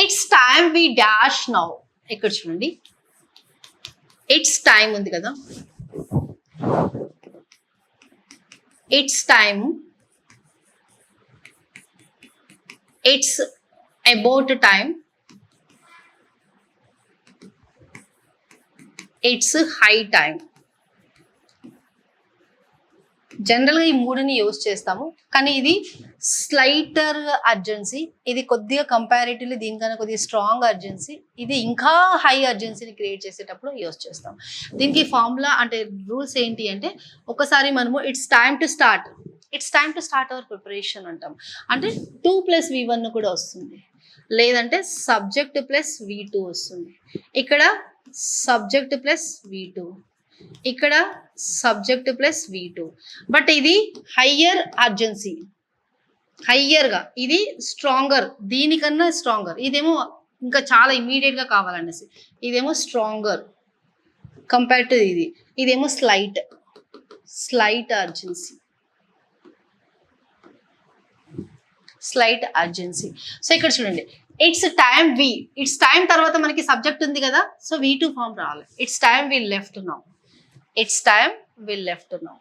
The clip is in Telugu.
It's time we dash now. ఇక్కడ చూడండి, ఇట్స్ టైమ్ ఉంది కదా, it's time, it's about time, it's high time. జనరల్గా ఈ మూడుని యూజ్ చేస్తాము, కానీ ఇది స్లైటర్ అర్జెన్సీ, ఇది కొద్దిగా కంపారిటివ్లీ దీనికన్నా కొద్దిగా స్ట్రాంగ్ అర్జెన్సీ, ఇది ఇంకా హై అర్జెన్సీని క్రియేట్ చేసేటప్పుడు యూజ్ చేస్తాం. దీనికి ఫార్ములా అంటే రూల్స్ ఏంటి అంటే, ఒకసారి మనము it's time to start, it's time to start our preparation అంటాం. అంటే 2+V1 కూడా వస్తుంది, లేదంటే సబ్జెక్ట్ ప్లస్ V2 వస్తుంది. ఇక్కడ సబ్జెక్ట్ ప్లస్ V2, ఇక్కడ సబ్జెక్ట్ ప్లస్ V2. బట్ ఇది హయ్యర్ అర్జెన్సీ, హయ్యర్గా, ఇది స్ట్రాంగర్, దీనికన్నా స్ట్రాంగర్. ఇదేమో ఇంకా చాలా ఇమీడియట్గా కావాలనేసి, ఇదేమో స్ట్రాంగర్ కంపేర్ టు ఇది, ఇదేమో slight urgency, slight urgency. So ఇక్కడ చూడండి, it's time we, it's time తర్వాత మనకి సబ్జెక్ట్ ఉంది కదా, సో V2 ఫామ్ రావాలి. It's time we left now, it's time we left now.